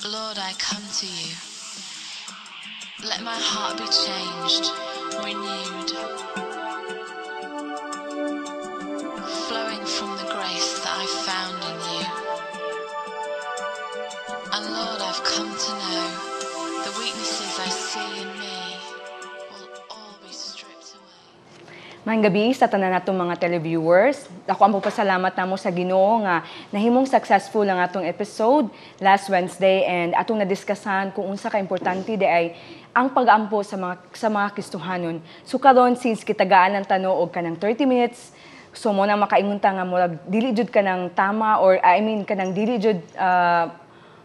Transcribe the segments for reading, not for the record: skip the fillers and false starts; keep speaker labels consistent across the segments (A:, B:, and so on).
A: Lord, I come to you. Let my heart be changed, renewed, flowing from the grace that I found in you. And Lord, I've come to know the weaknesses I see in me will all be stripped away.
B: Maayong gabi sa tanan natong mga televiewers. Ako ang pasalamat namo sa Ginoo nga nahimong successful ang atong episode last Wednesday and atong nadiskusan kung unsa ka importante di ay ang pag-ampo sa mga Kristohanon. So karon since kitagaan ang tano og kanang 30 minutes, so mo na makaingon ta nga murag dili jud kanang tama or I mean kanang dili jud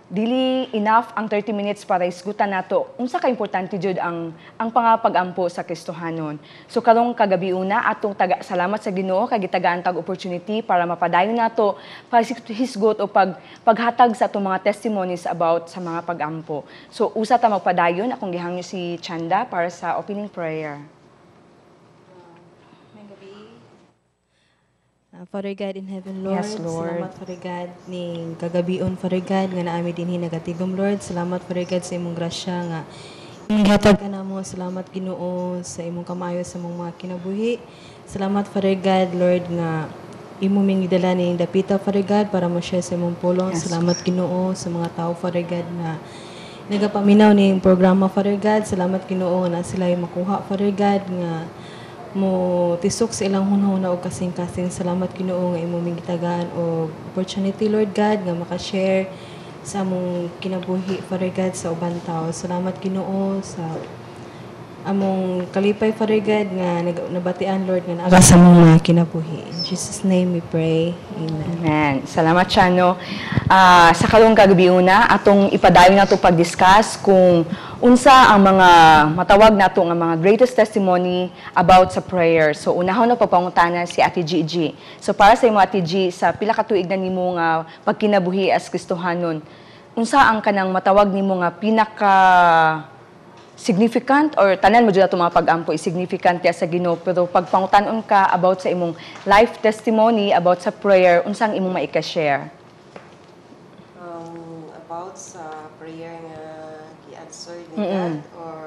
B: dili enough ang 30 minutes para isgutan nato unsa ka importante jud ang pag-ampo sa Kristohanon. So karong kagabi una atong salamat sa Ginoo kay gitagaan tag opportunity para mapadayon nato hisgot o paghatag sa atong mga testimonies about sa mga pag-ampo. So usa ta magpadayon akong gihangyo si Chanda para sa opening prayer.
C: Father God in heaven, Lord.
B: Yes, Lord.
C: Salamat, Father God, ning kagabion, Father God, nga naami din nagatigom, Lord. Salamat, Father God, sa imong grasya nga hatag ka na mo. Salamat, Ginoo, sa imong kamayo sa imong mga kinabuhi. Salamat, Father God, Lord, nga imo ming gidala ning dapita, Father God, para mo share sa imong pulong.
B: Yes.
C: Salamat, Ginoo, sa mga tao, Father God, na nagapaminaw ning programa, Father God. Salamat, Ginoo, na sila ay makuha, Father God, nga mo tisok sa ilang hunahuna o kasing-kasing. Salamat, Ginoo, nga imo ming gitagaan o opportunity, Lord God, nga makashare sa among kinabuhi, Father God, sa ubang tao. Salamat, Ginoo, sa among kalipay, Father God, nga nabatian, Lord, nga naaga sa mga kinabuhi. In Jesus' name we pray. Amen.
B: Amen. Salamat siya, no? Sa karong kagabi una, atong ipadayon nato pag-discuss kung unsa ang mga matawag nato nga mga greatest testimony about sa prayer. So unahon na papangutana si Ate Gigi. So para sa imo Ate G, sa pila ka tuig na nimo nga pagkinabuhi as Kristohanon, unsa ang kanang matawag nimo nga pinaka significant or tanan mo jud ato mga pag-ampo is significant ya sa Ginoo, pero pagpangutan-on ka about sa imong life testimony about sa prayer, unsang imong maika-share?
D: About sa prayer nga gi-answer ni God or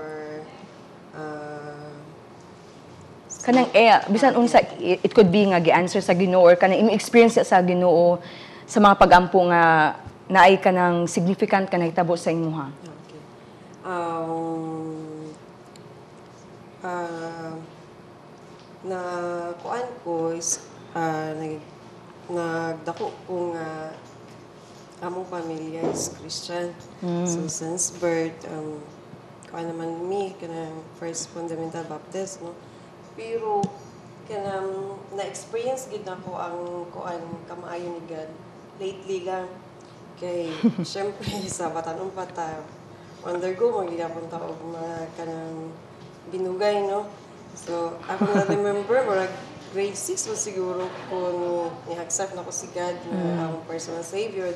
B: Kanang bisan unsa it could be nga gi-answer sa Ginoo or kanang imong experience sa Ginoo sa mga pag-ampo nga naay kanang significant ka nahitabo sa imuha.
D: okay. Na kuan ko is nagdako ko nga among pamilya is Christian. So since birth, kuan naman me kanang first fundamental baptist, no? Pero kanang na-experience gid nako ang kuan kamaayo ni God lately lang kay syempre sa batanon pa ta undergo magyapon ta og mga kanang binugay, no? So ako na remember murag grade 6 was siguro kung i-accept na ko si God na ang personal savior.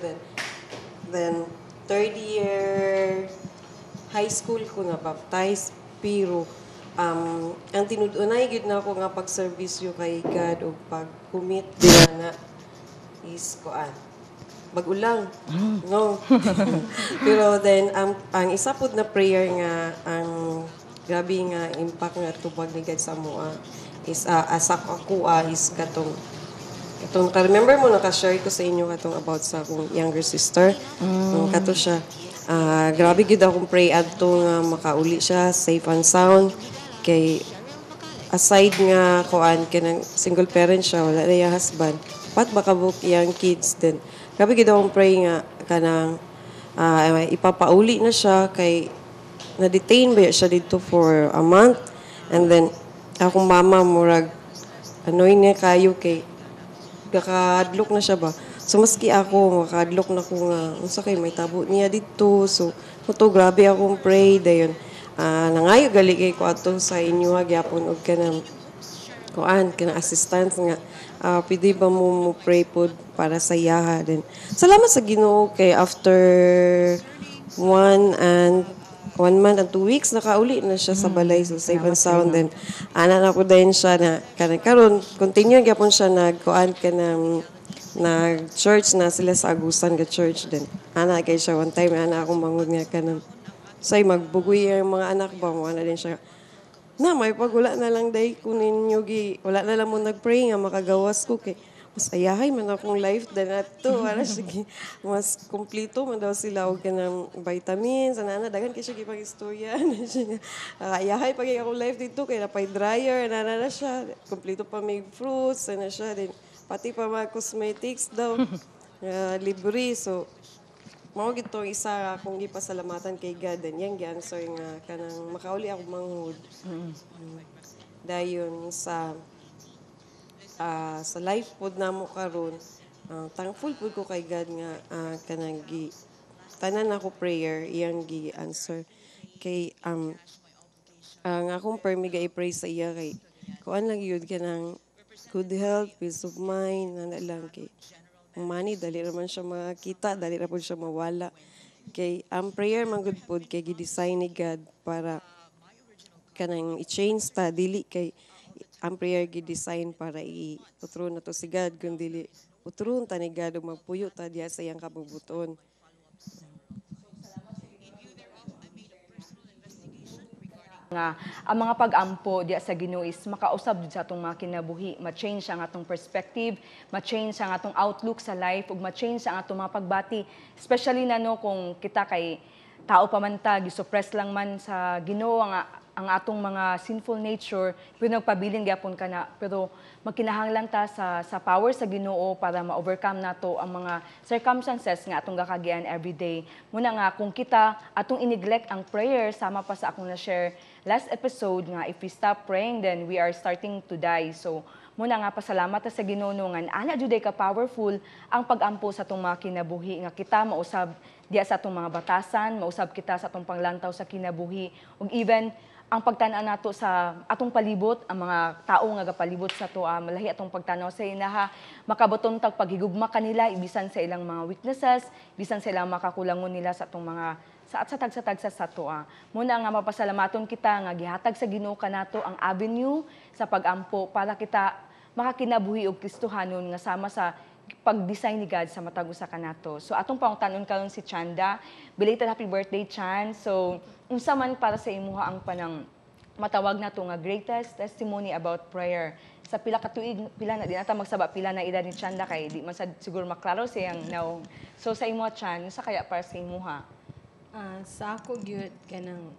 D: Then third year high school ko na baptized, pero ang tinud-unay gid na ako nga pag-servisyo kay God o pag-commit na is kuan bagulang, no? Pero then ang isa pud na prayer nga ang grabe nga impact nga tubag ni God sa moa is asak ako is katong ka-remember mo naka-share ko sa inyo katong about sa akong younger sister. Kato siya grabe gid akong pray adto nga makauli siya safe and sound kay aside nga kuan kanang single parent siya wala na yung husband pat makabuk yung kids then grabe gid akong pray nga kanang ipapauli na siya kay na-detain ba siya dito for a month and then akong mama murag anoy niya kayo kay kakadlok na siya ba. So maski ako makadlok na ko nga unsa kay may tabo niya dito. So kuto grabe akong pray dayon. Nangayo gali kay ko ato sa inyo gyapon og kanang kuan kanang assistance nga pwede ba mo pray pod para sa yaha din. Salamat sa Ginoo kay after 1 month and 2 weeks nakauli na siya sa balay so safe and sound then ana na ko din siya na karon continue gyapon siya nagkuan ka ng nag-church na sila sa Agusan ka church din. Ana kay siya one time ana akong mangod nga kanang say magbugoy ang mga anak ba mo ana din siya. Na may pagula na lang day kunin nyo gi. Wala na lang mo nagpray nga makagawas ko kay mas ayahay man akong life din ato para sige mas kompleto man daw sila og kanang vitamins ana daghan kay siya gipag-istorya na siya ayahay pag akong life dito kay napay dryer na siya kompleto pa may fruits na siya din pati pa mga cosmetics daw libre so mao gito isa akong gipasalamatan kay God and yang gi-answer nga kanang makauli ako manghud dayon sa life pod namo karon thankful pud ko kay God nga kanang tanan ako prayer iyang gi-answer kay ang akong permi i-pray sa iya kay kuan lang yun kanang good health, peace of mind na lang kay ang money dali naman siya makita dali ra pud siya mawala kay ang prayer man gud pod kay gi-design ni God para kanang i-change ta dili kay ang prayer gi-design para i-utron na to si God kung dili utron ta ni God ug magpuyo ta diha sa iyang kabubuton.
B: Nga ang mga pag-ampo diya sa Ginoo is makausab jud sa atong mga kinabuhi, ma-change ang atong perspective, ma-change ang atong outlook sa life ug ma-change ang atong mga pagbati, especially na no kung kita kay tao pa man ta gisuppress lang man sa Ginoo ang atong mga sinful nature pero nagpabilin gyapon kana pero magkinahanglan ta sa power sa Ginoo para ma-overcome nato ang mga circumstances nga atong gakagian everyday. Muna nga kung kita atong ineglect ang prayer sama pa sa akong na-share last episode nga if we stop praying then we are starting to die. So muna nga pasalamat ta sa Ginoo nga ana jud ka powerful ang pag-ampo sa atong mga kinabuhi nga kita mausab diya sa atong mga batasan, mausab kita sa atong panglantaw sa kinabuhi ug even ang pagtan-an nato sa atong palibot, ang mga tao nga gapalibot sa to, malahi atong pagtanaw sa inaha, makabuton tag paghigugma kanila ibisan sa ilang mga weaknesses, bisan sa ilang makakulangon nila sa atong mga sa tagsa sa to. Muna nga mapasalamaton kita nga gihatag sa Ginoo kanato ang avenue sa pag-ampo para kita makakinabuhi og Kristohanon nga sama sa pag-design ni God sa matag usa kanato. So atong pangutanon karon si Chanda. Belated happy birthday, Chan. So unsa man para sa imuha ang panang matawag nato nga greatest testimony about prayer. Sa pila ka tuig, pila na di nata magsaba pila na edad ni Chanda kay di man sad siguro maklaro siyang naong. So sa imuha Chan, sa kaya para sa imuha?
C: Sa ako gyud kanang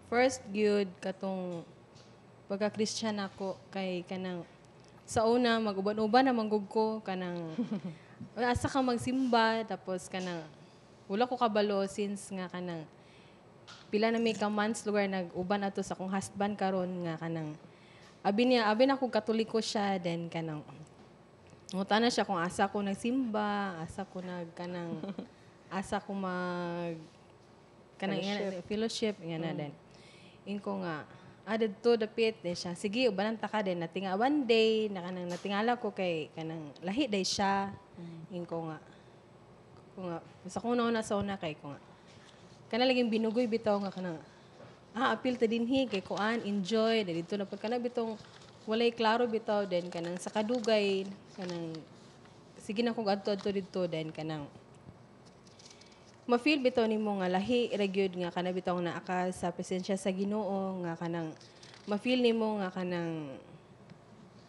C: first gyud katong pagka-Christian ako kay kanang sa una mag-uban-uban na manggug ko kanang asa ka magsimba tapos kanang wala ko kabalo since nga kanang pila na may ka months lugar nag-uban ato sa akong husband karon nga kanang abi na ako katoliko siya then kanang ngutana siya kung asa ko nagsimba, asa ko mag kanang fellowship nga na din. Inko nga adto dapit din siya. Sige, ubanan ta ka din. Natinga one day, natingala ko kay kanang lahi day siya. Inko nga. Sa kung nauna sa una kay ko nga. Kana laging binugoy bitaw nga kanang appeal ta dinhi kay kuan enjoy dito na pag kana bitong walay klaro bitaw din kanang sa kadugay kanang sige na kung adto dito din kanang ma-feel bitaw nimo nga lahi ra gyud nga kana bitaw naa ka sa presensya sa Ginoo nga kanang ma-feel nimo nga kanang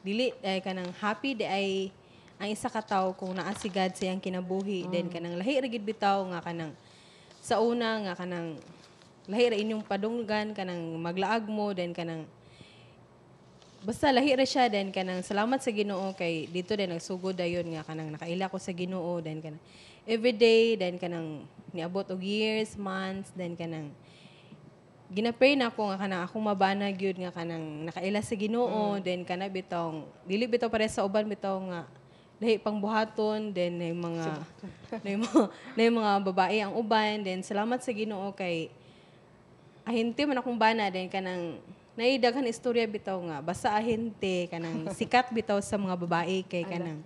C: dili ay kanang happy di ay ang isa ka tawo kung naa si God sa iyang kinabuhi then kanang lahi ra gyud bitaw nga kanang sa una nga kanang lahi ra inyong padunggan kanang maglaag mo then kanang basta lahi ra siya then kanang salamat sa Ginoo kay dito din nagsugod dayon nga kanang nakaila ko sa Ginoo then kanang everyday then kanang niabot og years, months, then kanang ginapray na ako nga kanang akong mabana gyud nga kanang nakaila sa Ginoo, then kana bitong dili bitaw pare sa uban bitaw nga lahi pang buhaton, then na mga babae ang uban, then salamat sa Ginoo kay ahente man akong bana then kanang naidaghan istorya bitaw nga basta ahente kanang sikat bitaw sa mga babae kay kanang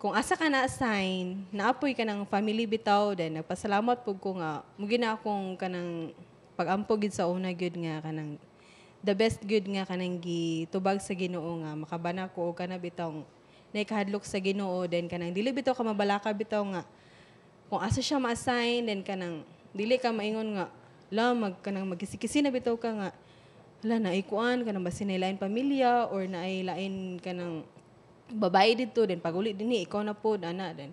C: kung asa ka na-assign, naapoy ka ng family bitaw, then nagpasalamat po ko nga, mugi na akong kanang pag-ampo gid sa una gid nga kanang the best gid nga kanang gitubag sa Ginoo nga makabana ko o kana bitong naikahadlok sa Ginoo, then kanang dili bitaw ka mabalaka bitaw nga kung asa siya ma-assign, then kanang dili ka maingon nga kanang magkisikisi na bitaw ka nga naikuan kanang basin na lain pamilya or naay lain kanang babae dito, then paguli dinhi ikaw na pod ana, then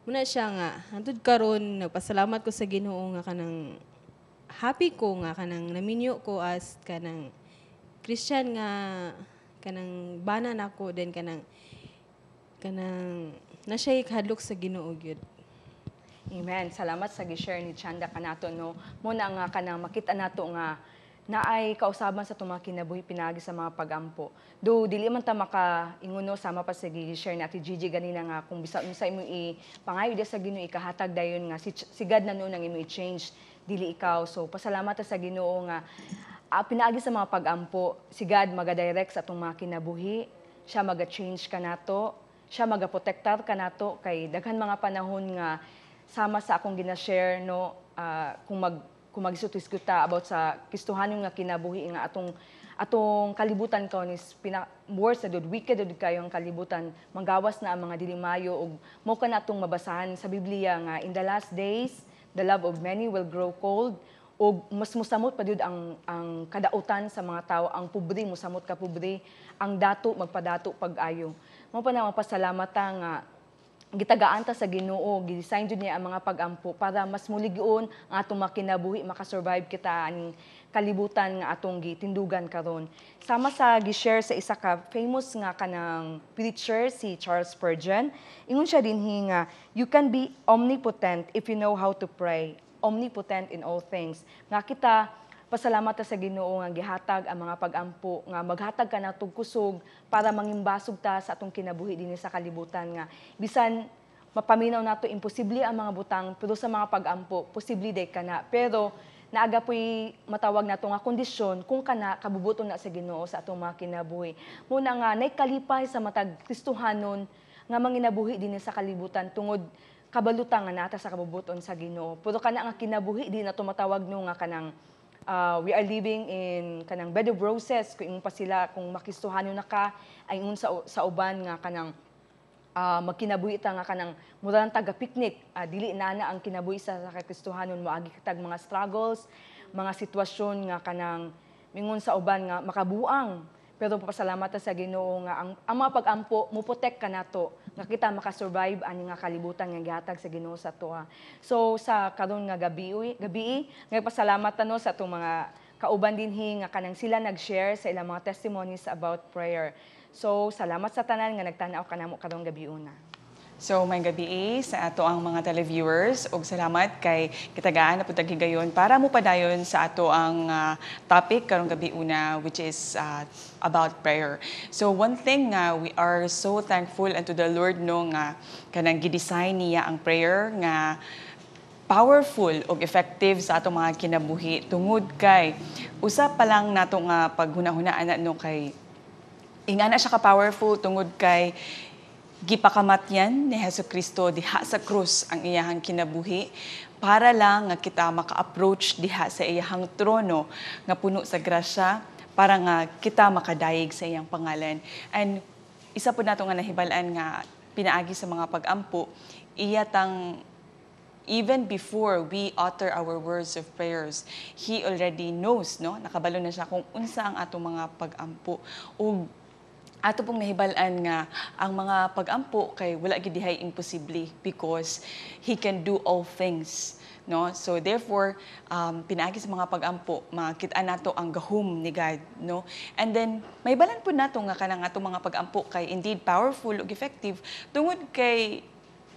C: muna siya nga hantud karon nagpasalamat ko sa Ginoo nga kanang happy ko nga kanang naminyo ko as kanang Christian nga kanang bana nako, then kanang na siya ikahadlok sa Ginoo gyud.
B: Amen. Salamat sa gi-share ni Chanda kanato no. Muna nga kanang makita nato nga naay kausaban sa tumang kinabuhi pinagi sa mga pagampo. Do dili man ta makaingon no sama pa sa gi-share ni Ate Gigi ganina nga kung bisan unsa imo ipangayo sa Ginoo ikahatag dayon nga sigad na no nang imo i-change dili ikaw. So pasalamat ta sa Ginoo nga pinaagi sa mga pagampo sigad maga-direct sa atong mga kinabuhi, siya maga-change kanato, siya magaprotektar kanato kay daghan mga panahon nga sama sa akong gina-share no kung magisutis-guta about sa kistuhanon nga kinabuhi nga atong kalibutan karon is worse na dud wicked dud kayo ang kalibutan manggawas na ang mga dili maayo ug mao kana atong mabasahan sa Biblia nga in the last days the love of many will grow cold ug mas musamot pa dud ang kadautan sa mga tao, ang pobre musamot ka pobre, ang dato magpadato pag-ayo. Mao pa na mapasalamat nga gitagaan ta sa Ginoo, gi-design jud niya ang mga pagampo para mas muligyon ang atong makinabuhi, makasurvive kita aning kalibutan nga atong gitindugan karon. Sama sa gi-share sa isa ka famous nga kanang preacher si Charles Spurgeon, ingon siya dinhi nga you can be omnipotent if you know how to pray. Omnipotent in all things. Nga kita pasalamat ta sa Ginoo nga gihatag ang mga pagampo nga maghatag ka natong kusog para mangimbasog ta sa atong kinabuhi dinhi sa kalibutan nga bisan mapaminaw nato imposible ang mga butang pero sa mga pagampo posible day kana pero naaga po'y matawag nato nga kondisyon kung kana kabubuton na sa Ginoo sa atong mga kinabuhi. Muna nga naikalipay sa matag Kristohanon nga manginabuhi dinhi sa kalibutan tungod kabalutan nga nata sa kabubuton sa Ginoo. Pero kana nga kinabuhi di na tumatawag no nga kanang we are living in kanang bed of roses kung pa sila kung makistuhanon na ka ay ingon sa uban nga kanang magkinabuhi ta nga kanang murang taga-picnic dili na ang kinabuhi sa Kristohanon moagi kitag mga struggles, mga sitwasyon nga kanang mingon sa uban nga makabuang pero papasalamat ta sa Ginoo nga ang mga pagampo mo protect kanato nga kita makasurvive ani nga kalibutan nga gihatag sa Ginoo sa tuwa. So sa karon nga gabi nga pasalamat ta no sa atong mga kauban dinhi nga kanang sila nag-share sa ilang mga testimonies about prayer. So salamat sa tanan nga nagtan-aw kanamo karong gabi una.
E: So, may gabi sa ato ang mga televiewers ug salamat kay kitagaan na putag higayon para mo padayon sa ato ang topic karong gabi una which is about prayer. So, one thing we are so thankful unto the Lord no nga kanang gi-design niya ang prayer nga powerful ug effective sa ato mga kinabuhi tungod kay usa pa lang nato nga paghunahunaan no kay ingana siya ka powerful tungod kay gipakamatyan ni Jesucristo diha sa krus ang iyahang kinabuhi para lang nga kita maka-approach diha sa iyahang trono nga puno sa grasya para nga kita makadayeg sa iyang pangalan. And isa po nato nga nahibalaan nga pinaagi sa mga pagampo iyatang even before we utter our words of prayers, He already knows, no? Nakabalo na siya kung unsa ang atong mga pagampo. Ug ato pong nahibalaan nga ang mga pagampo kay wala gid dihay imposible because He can do all things, no? So therefore pinaagi sa mga pagampo makita nato ang gahom ni God, no? And then mahibalan po nato nga kanang atong mga pagampo kay indeed powerful ug effective tungod kay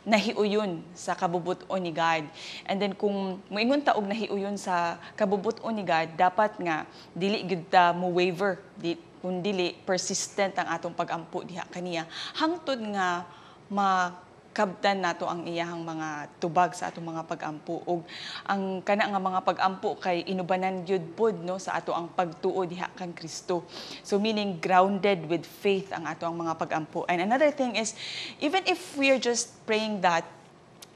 E: nahiuyon sa kabubuton ni God. And then kung moingon ta og nahiuyon sa kabubuton ni God, dapat nga dili gyud ta mo waver, kung dili persistent ang atong pagampo diha kaniya hangtod nga makabtan nato ang iyahang mga tubag sa atong mga pagampo ug ang kana nga mga pagampo kay inubanan gyud pod no sa ato ang pagtuo diha kang Kristo. So meaning grounded with faith ang ato ang mga pagampo. And another thing is even if we are just praying that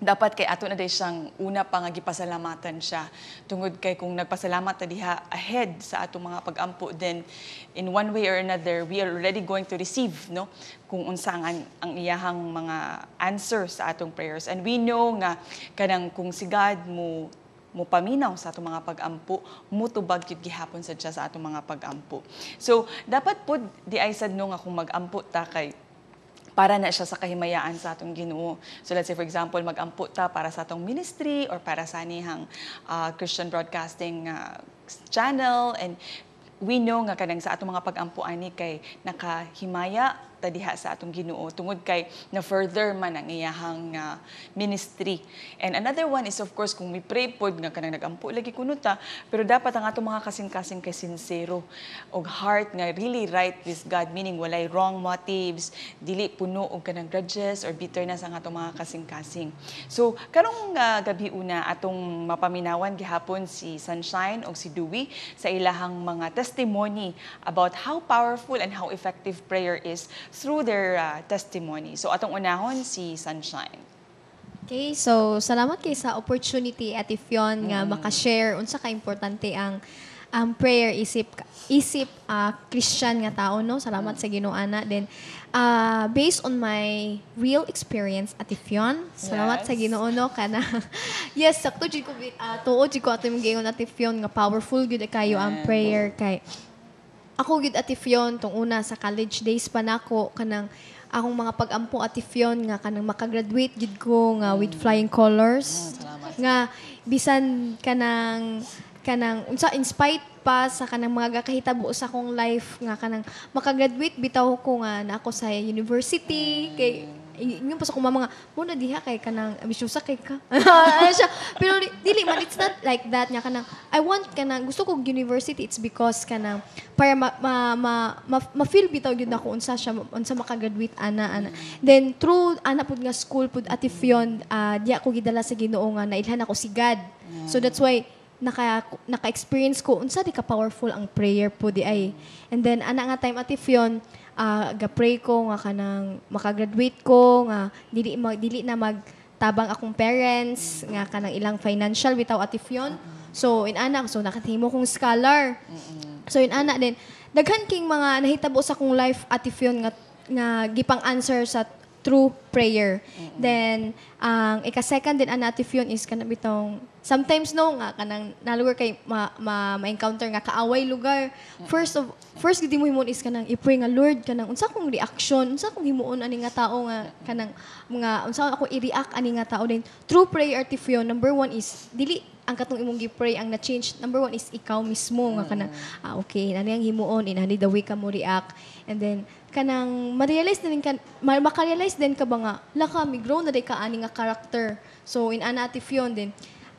E: dapat kay ato na day siyang una pa nga gipasalamatan siya tungod kay kung nagpasalamat ta diha ahead sa atong mga pag-ampo, then in one way or another we are already going to receive no kung unsa ang iyahang mga answer sa atong prayers. And we know nga kanang kung si God mo paminaw sa atong mga pag-ampo, mutubag gyud gihapon sad siya sa atong mga pag-ampo. So dapat pud di ay sad no nga kung mag-ampo ta kay para na siya sa kahimayaan sa atong Ginoo. So let's say for example, mag-ampo ta para sa atong ministry or para sa anihang Christian Broadcasting channel, and we know nga kanang sa atong mga pag-ampo ani kay nakahimaya ta diha sa atong Ginoo tungod kay na further man ang iyahang ministry. And another one is of course kung we pray pod nga kanang nag-ampo lagi kuno ta, pero dapat ang atong mga kasing-kasing kay sincero og heart nga really right with God, meaning walay wrong motives, dili puno og kanang grudges or bitterness ang atong mga kasing-kasing. So karong gabi una atong mapaminawan gihapon si Sunshine og si Dewey sa ilahang mga testimony about how powerful and how effective prayer is through their testimony. So atong unahon si Sunshine.
F: Okay, so salamat kay sa opportunity at Fion nga maka-share unsa ka importante ang prayer isip Christian nga tao no. Salamat sa Ginoo ana. Then based on my real experience at Fion, salamat sa Ginoo no kana. Yes, sakto jud ko tuod jud ko ato imong giingon at Fion nga powerful gud kayo ang prayer kay ako gid ati Fion tong una sa college days pa nako kanang akong mga pag-ampo ati Fion nga kanang makagraduate gid ko nga with flying colors. Nga bisan kanang unsa in spite pa sa kanang mga gakahitabo sa akong life nga kanang makagraduate bitaw ko nga na ako sa university kay yung pa sa akong mga muna diha kay kanang ambisyosa kay ka. Siya pero dili man, it's not like that nga kanang I want kanang gusto ko university, it's because kanang para ma-feel bitaw gyud ako unsa makagraduate ana. Then through ana pud nga school pud ati Fion diya ko gidala sa Ginoo nga nailhan ako si God. So that's why naka-experience ko unsa di ka powerful ang prayer po di ay. And then ana nga time ati Fion ga-pray ko nga kanang makagraduate ko nga dili na magtabang akong parents nga kanang ilang financial bitaw ati Fion. So in ana so nakahimo kong scholar. So in ana din daghan king mga nahitabo sa akong life ati Fion nga gipang answer sa through prayer. Then ang ika-second din ana ati Fion is kanang bitong sometimes no nga kanang nalugar kay ma-encounter nga kaaway lugar. First gid mo himon is kanang i-pray nga Lord kanang unsa akong reaction, unsa akong himuon ani nga tao nga kanang mga unsa ako i-react ani nga tao din. Through prayer ati Fion, number one is dili ang katong imong gi-pray ang na-change. Number one is ikaw mismo nga kanang okay nani ang himuon inani the way ka mo react. And then kanang ma-realize din ka maka-realize din ka ba nga laka mi-grow na day ka ani nga character. So in ana ati Fion din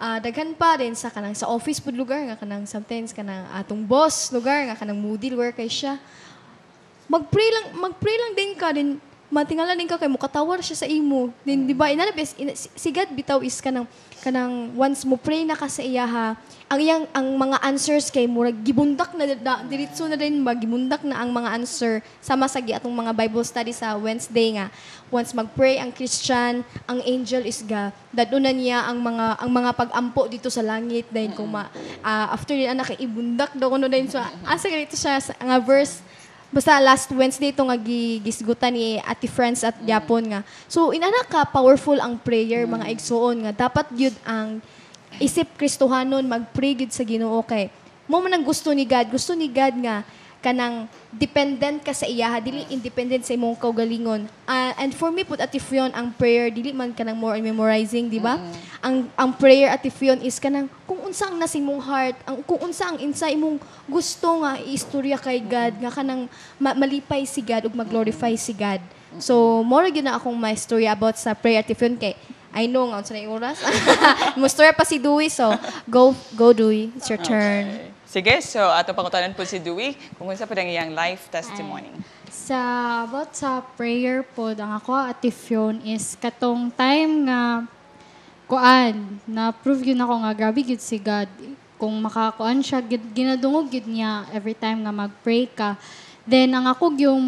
F: daghan pa rin sa kanang sa office pud lugar nga kanang sometimes kanang atong boss lugar nga kanang moody lugar kay siya. Magpray lang din ka din matingala din ka kay mukatawar siya sa imo. Din di ba inalabes si God bitaw is kanang once mo pray na ka sa iyaha ang mga answers kay murag gibundak na diretso na din gibundak na ang mga answer sama sa atong mga Bible study sa Wednesday nga once magpray ang Christian ang angel is dadunan niya ang mga pag-ampo dito sa langit dahil kung after din anak ibundak daw kuno din so asa ganito siya nga verse basta last Wednesday ito nga gisgutan ni Ate Friends at Japon nga. So inana ka powerful ang prayer mga igsoon nga dapat gyud ang isip Kristohanon mag-pray gyud sa Ginoo kay mo man ang gusto ni God nga kanang dependent ka sa iyaha dili independent sa imong kaugalingon. And for me pud Ate Fion ang prayer dili man kanang more on memorizing, di ba? Ang prayer Ate Fion is kanang kung unsa ang nasa imong heart, kung unsa ang insa imong gusto nga iistorya kay God nga kanang malipay si God ug mag-glorify si God. So more gyud na akong ma-story about sa prayer Ate Fion kay I know nga unsa na yung oras. Mo story pa si Dewey so go Dewey, it's your turn.
E: Sige, so ato pangutanan po si Dewey kung unsa pa ang iyang life testimony.
G: About sa prayer po, ang ako Ate Fion is katong time nga na prove yun ako nga grabe gid si God. Kung makakuan siya, ginadungog gid niya every time nga mag-pray ka. Then ang ako yung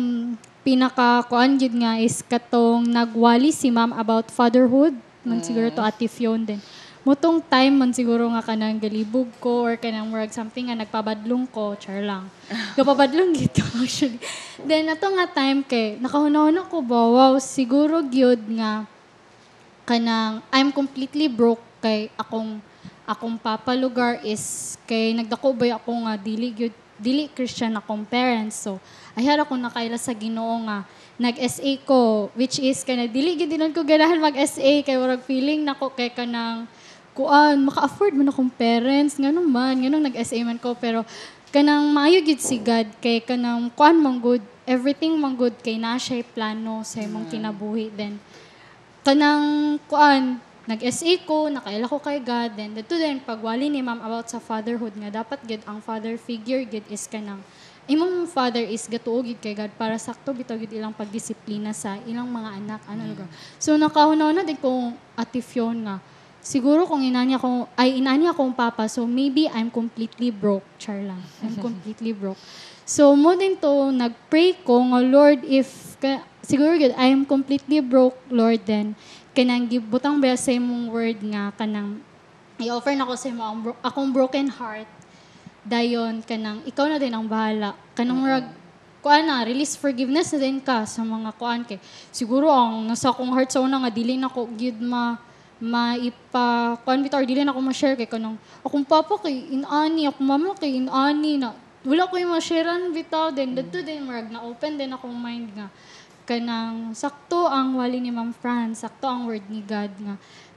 G: pinaka-kuan gid nga is katong nagwali si ma'am about fatherhood. man siguro to Ate Fion din. Mutong time man siguro nga kanang galibog ko or kanang murag something nga nagpabadlong ko, char lang. Kapabadlong gito actually. Then ato nga time kay nakahuna-huna ko ba, wow, siguro gyud nga kanang I'm completely broke kay akong papa lugar is kay nagdako ba ako nga dili Christian akong parents. So ayara ko nakaila sa Ginoo nga nag-SA ko, which is kana dili gyud dinon ko ganahan mag-SA kay murag feeling nako kay kanang kuan maka-afford man akong parents nganong nag-SA man ko, pero kanang maayo gyud si God kay kanang kuan man good, everything man good kay na siya plano sa imong kinabuhi. Then kanang kuan nag-SA ko, nakaila ko kay God, then dito din pagwali ni ma'am about sa fatherhood nga dapat gyud ang father figure gyud is kanang imong father is gatuo gyud kay God para sakto bitaw gyud ilang pagdisiplina sa ilang mga anak lugar. So nakahuna-huna din kong Ate Fion nga siguro kung inani akong papa, so maybe I'm completely broke, char lang. I'm completely broke. So mo din to nagpray ko nga Lord, if siguro good I am completely broke, Lord, then kanang gibutang ba sa imong word nga kanang i-offer na ko sa imo akong broken heart. Dayon kanang ikaw na din ang bahala. Kanang murag kuan na release forgiveness na din ka sa mga kuan kay siguro ang nasa akong heart sa una nga dili na ko gyud kuan bitaw dili na ko ma-share kay kanang akong papa kay inani, akong mama kay inani na wala ko yung ma-sharean bitaw. Then dito din murag na open din akong mind nga kanang sakto ang wali ni Ma'am Fran, sakto ang word ni God nga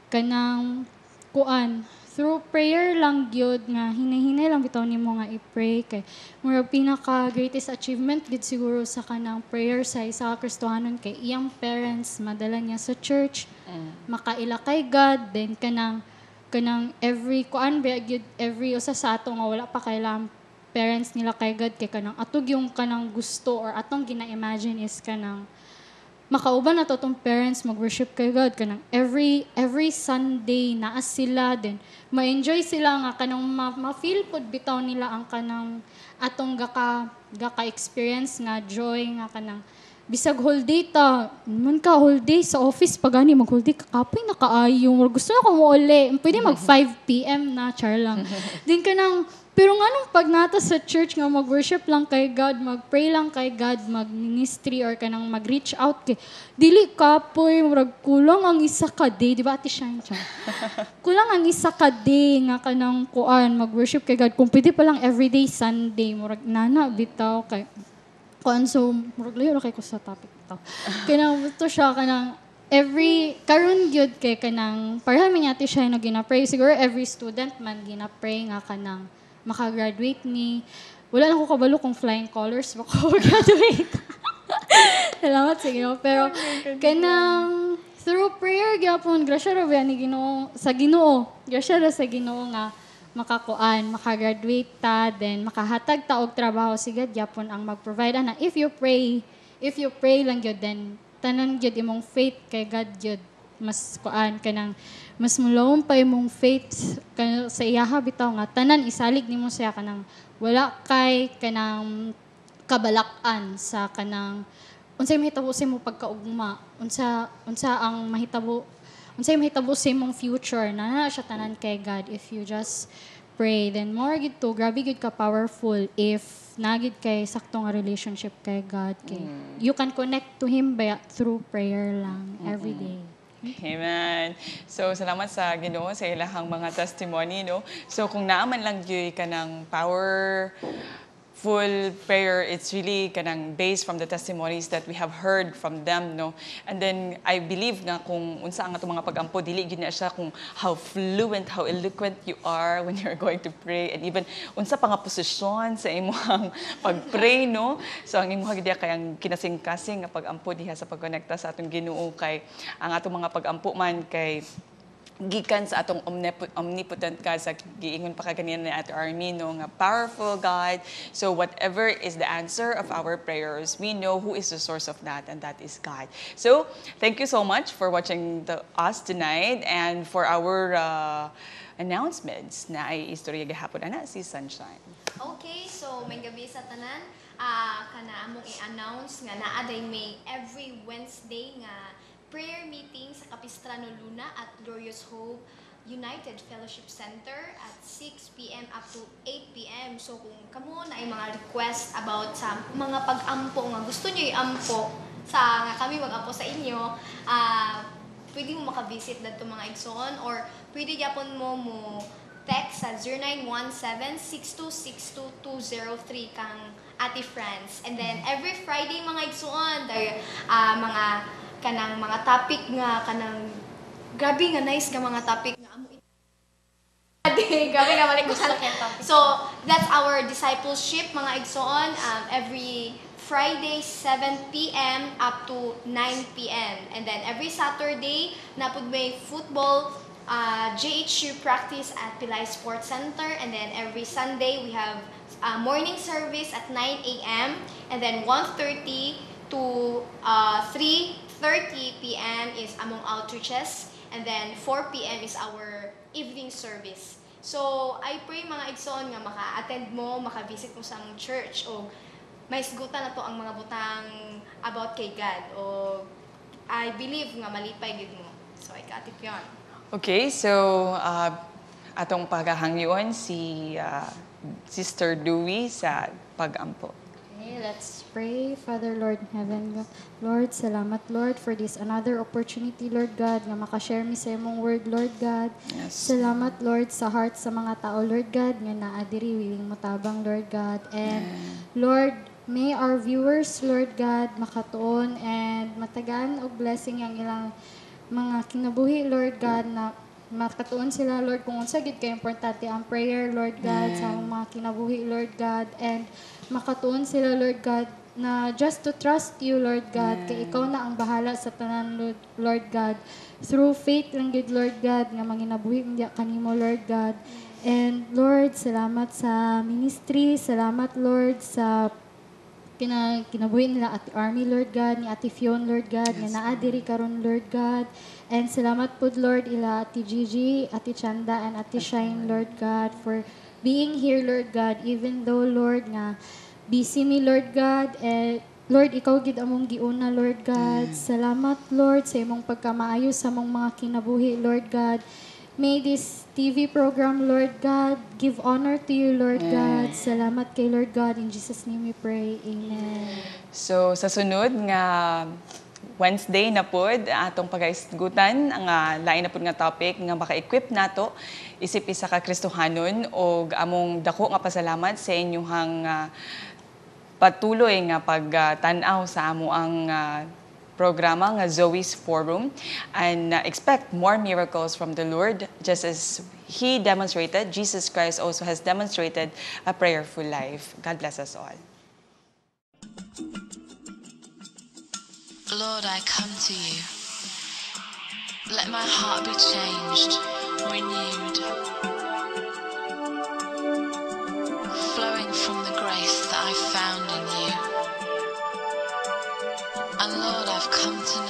G: kanang kuan through prayer lang gyud nga hinay-hinay lang bitaw nimo nga i-pray kay murag pinaka greatest achievement gid siguro sa kanang prayer sa isa ka Kristohanon kay iyang parents madala niya sa church, makaila kay God, then kanang every kuan ba gyud every usa sa ato nga wala pa kailang parents nila kay God kay kanang atog yung kanang gusto or atong gina-imagine is kanang makauban na to tong parents mag-worship kay God kanang every Sunday naa sila, then ma-enjoy sila nga kanang ma-feel pod bitaw nila ang kanang atong gaka-experience nga joy nga kanang bisag whole day ta man ka whole day sa office pagani mag whole day kakapay na kaayo gusto na ko mo uli pwede mag 5 PM na char lang din kanang pero nganong pag nata sa church nga mag-worship lang kay God, mag-pray lang kay God, mag-ministry or kanang mag-reach out kay dili kapoy murag kulang ang isa ka day, di ba Ate Shine? Kulang ang isa ka day nga kanang kuan mag-worship kay God. Kung pwede pa lang everyday Sunday, murag nana bitaw kay kuan. So murag layo ra kay ko sa topic to. Kanang to siya kanang karon gyud kay kanang parami niya Ate Shine na gina-pray. Siguro every student man gina-pray nga kanang makagraduate ni. Wala na ko kabalo kung flying colors bako graduate. Salamat sa Ginoo. Pero kanang through prayer gyapon grasya ra ba ni Ginoo sa Ginoo. Grasya ra sa Ginoo nga makakuan, makagraduate ta, then makahatag ta og trabaho sigad gyapon ang mag-provide ana. If you pray lang gyud, then tanan gyud imong faith kay God gyud mas kuan kanang mas mulawon pa imong faith sa iyaha bitaw nga tanan isalig nimo siya kanang wala kay kanang kabalakan sa kanang unsay mahitabo sa imong pagkaugma, unsa ang mahitabo sa imong future na siya tanan kay God. If you just pray, then more gid to grabe gid ka powerful if nagid kay sakto nga relationship kay God kay you can connect to him by through prayer lang every day.
E: Amen. So, salamat sa Ginoo sa ilahang mga testimony, no? So, kung naaman lang yun ka ng powerful prayer, it's really kanang based from the testimonies that we have heard from them, no? And then, I believe nga kung unsa ang atong mga pag-ampo, dili gyud na siya kung how fluent, how eloquent you are when you're going to pray, and even unsa pa nga posisyon sa imong pag-pray, no? So, ang imong gid kay ang kinasing-kasing nga pag-ampo diha sa pagkonekta sa atong Ginoo kay ang atong mga pag-ampo man kay gikan sa atong omnipotent God sa giingon pa kanina ni Ate Army, no, nga powerful God. So whatever is the answer of our prayers, we know who is the source of that, and that is God. So thank you so much for watching us tonight, and for our announcements na ay istorya gihapon ana si Sunshine.
F: Okay, so may gabi sa tanan. Kana among i-announce nga naa day may every Wednesday nga prayer meeting sa Capistrano Luna at Glorious Hope United Fellowship Center at 6 p.m. up to 8 p.m. So kung kamo na ay mga request about sa mga pag-ampo nga gusto nyo i-ampo sa nga kami mag-ampo sa inyo, pwede mo makavisit dito mga igsoon or pwede yapon mo text sa 0917-6262-203 kang Ate Franz. And then every Friday mga igsoon, mga kanang mga topic nga kanang grabe nga nice nga mga topic nga amo grabe nga malikusan. So that's our discipleship mga igsoon, every Friday 7 p.m. up to 9 p.m. And then every Saturday napud may football JHU practice at Pilay Sports Center, and then every Sunday we have morning service at 9 a.m. and then 1:30 to 3:30 p.m. is among outreaches, and then 4 p.m. is our evening service. So I pray mga igsoon nga maka-attend mo, maka-visit mo sa among church o may isgutan na to ang mga butang about kay God o I believe nga malipay gid mo. So ay kaatip yon.
E: Okay, so atong paghahangyon si Sister Dewey sa pag-ampo.
G: Okay, let's pray. Father, Lord in heaven, Lord, salamat, Lord, for this another opportunity, Lord God, nga makashare mi sa imong word, Lord God.
E: Yes.
G: Salamat, Lord, sa heart sa mga tao, Lord God, nga naadiri willing motabang, Lord God. And Lord, may our viewers, Lord God, makatuon and matagaan og blessing ang ilang mga kinabuhi, Lord God, na makatuon sila, Lord, kung unsa gid kay importante ang prayer, Lord God, sa mga kinabuhi, Lord God, and makatuon sila, Lord God, na just to trust you, Lord God, kay ikaw na ang bahala sa tanan, Lord God. Through faith lang gid, Lord God, nga manginabuhi niya kanimo, Lord God. And Lord, salamat sa ministry, salamat, Lord, sa kinabuhi nila Ate Army, Lord God, ni Ate Fion, Lord God, nga naadiri karon, Lord God. And salamat po, Lord, ila Ate Gigi, Ate Chanda, and Ate Shine, Lord God, for being here, Lord God, even though, Lord, nga busy me, Lord God, Lord, ikaw gid among giuna, Lord God. Salamat, Lord, sa imong pagkamaayo sa among mga kinabuhi, Lord God. May this TV program, Lord God, give honor to you, Lord God. Salamat kay Lord God. In Jesus' name we pray. Amen.
E: So sa sunod nga Wednesday na pod atong pagaisgutan ang lain na pod nga topic nga maka-equip nato isip isa ka Kristohanon og among dako nga pasalamat sa inyong patuloy nga pagtan-aw sa amo ang programa nga Zoe's Forum, and expect more miracles from the Lord just as He demonstrated. Jesus Christ also has demonstrated a prayerful life. God bless us all.
A: Lord, I come to you. Let my heart be changed, renewed, flowing from the grace that I found in you. And Lord, I've come to know